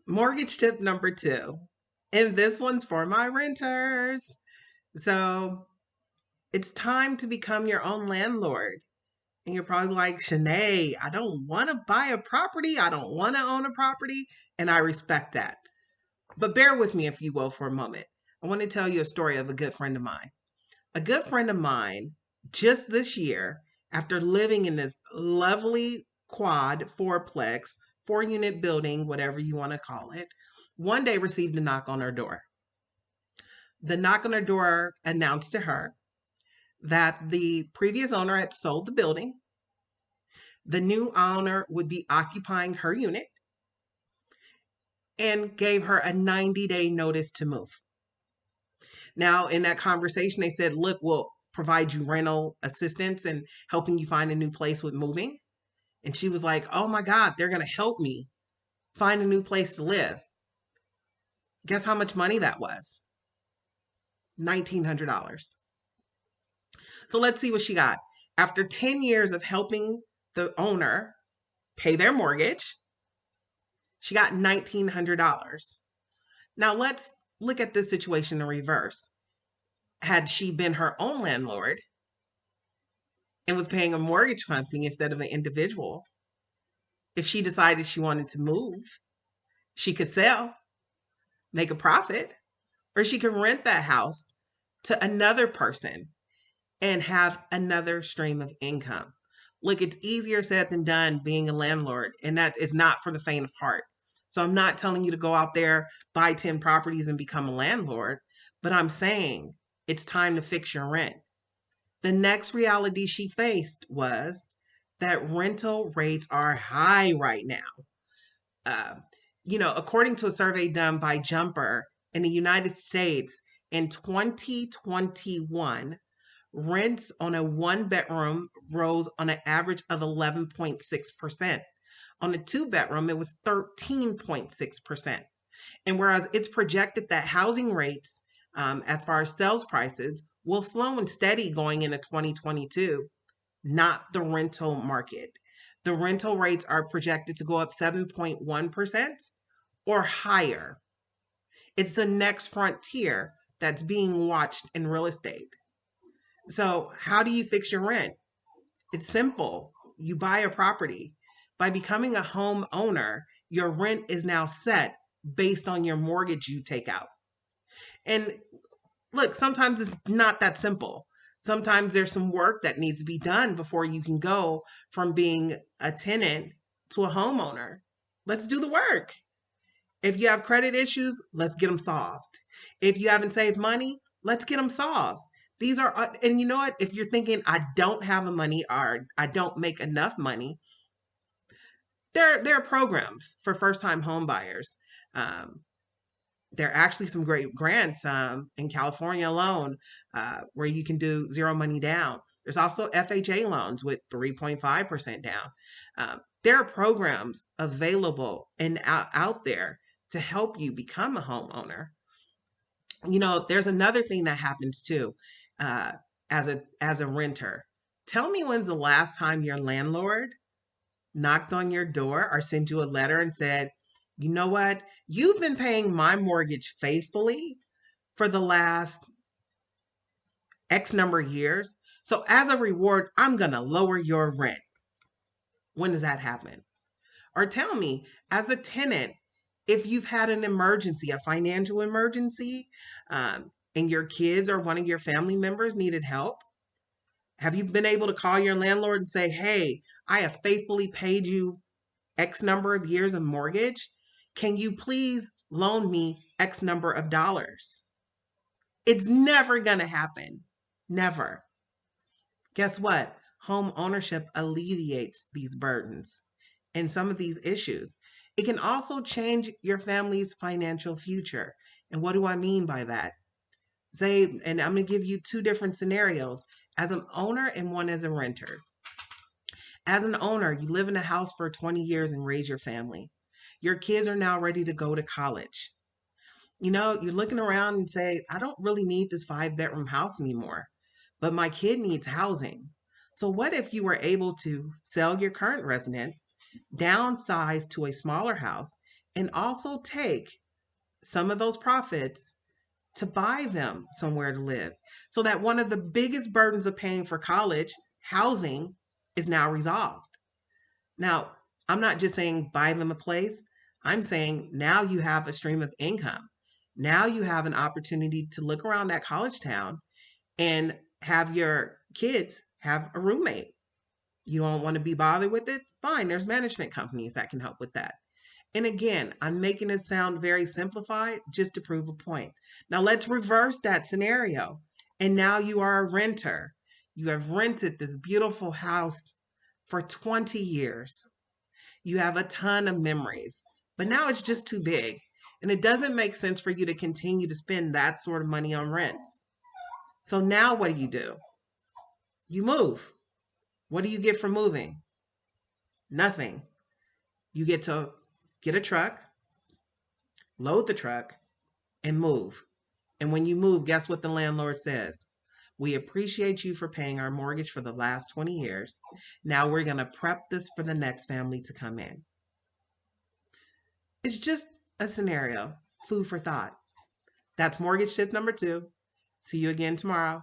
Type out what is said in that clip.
Mortgage tip number 2. And this one's for my renters. So it's time to become your own landlord. And you're probably like, Shanee, I don't want to buy a property. I don't want to own a property. And I respect that. But bear with me, if you will, for a moment. I want to tell you a story of a good friend of mine. A good friend of mine, just this year, after living in this lovely quad fourplex, 4-unit building, whatever you want to call it, one day received a knock on her door. The knock on her door announced to her that the previous owner had sold the building. The new owner would be occupying her unit and gave her a 90-day notice to move. Now, in that conversation, they said, look, we'll provide you rental assistance and helping you find a new place with moving. And she was like, oh my God, they're going to help me find a new place to live. Guess how much money that was? $1,900. So let's see what she got. After 10 years of helping the owner pay their mortgage, she got $1,900. Now let's look at this situation in reverse. Had she been her own landlord and was paying a mortgage company instead of an individual, if she decided she wanted to move, she could sell, make a profit, or she could rent that house to another person and have another stream of income. Look, it's easier said than done being a landlord, and that is not for the faint of heart. So I'm not telling you to go out there, buy 10 properties and become a landlord, but I'm saying it's time to fix your rent. The next reality she faced was that rental rates are high right now. Uh, according to a survey done by Jumper in the United States in 2021, rents on a 1-bedroom rose on an average of 11.6%. On a 2-bedroom, it was 13.6%. And whereas it's projected that housing rates, as far as sales prices, will slow and steady going into 2022, not the rental market. The rental rates are projected to go up 7.1% or higher. It's the next frontier that's being watched in real estate. So, how do you fix your rent? It's simple. You buy a property. By becoming a homeowner, your rent is now set based on your mortgage you take out. And look, sometimes it's not that simple. Sometimes there's some work that needs to be done before you can go from being a tenant to a homeowner. Let's do the work. If you have credit issues, let's get them solved. If you haven't saved money, let's get them solved. These are, and you know what? If you're thinking, I don't have the money or I don't make enough money, there are programs for first-time home buyers. There are actually some great grants in California alone where you can do zero money down. There's also FHA loans with 3.5% down. There are programs available and out there to help you become a homeowner. There's another thing that happens too as a renter. Tell me when's the last time your landlord knocked on your door or sent you a letter and said, you know what? You've been paying my mortgage faithfully for the last X number of years. So as a reward, I'm going to lower your rent. When does that happen? Or tell me, as a tenant, if you've had an emergency, a financial emergency, and your kids or one of your family members needed help, have you been able to call your landlord and say, hey, I have faithfully paid you X number of years of mortgage? Can you please loan me X number of dollars? It's never going to happen. Never. Guess what? Home ownership alleviates these burdens and some of these issues. It can also change your family's financial future. And what do I mean by that? Say, and I'm going to give you 2 different scenarios, as an owner and one as a renter. As an owner, you live in a house for 20 years and raise your family. Your kids are now ready to go to college. You're looking around and say, I don't really need this 5-bedroom house anymore, but my kid needs housing. So what if you were able to sell your current residence, downsize to a smaller house, and also take some of those profits to buy them somewhere to live, so that one of the biggest burdens of paying for college, housing, is now resolved. Now, I'm not just saying buy them a place. I'm saying now you have a stream of income. Now you have an opportunity to look around that college town and have your kids have a roommate. You don't want to be bothered with it? Fine, there's management companies that can help with that. And again, I'm making it sound very simplified just to prove a point. Now let's reverse that scenario. And now you are a renter. You have rented this beautiful house for 20 years. You have a ton of memories, but now it's just too big. And it doesn't make sense for you to continue to spend that sort of money on rents. So now what do? You move. What do you get for moving? Nothing. You get to get a truck, load the truck, and move. And when you move, guess what the landlord says? We appreciate you for paying our mortgage for the last 20 years. Now we're going to prep this for the next family to come in. It's just a scenario, food for thought. That's mortgage tip number 2. See you again tomorrow.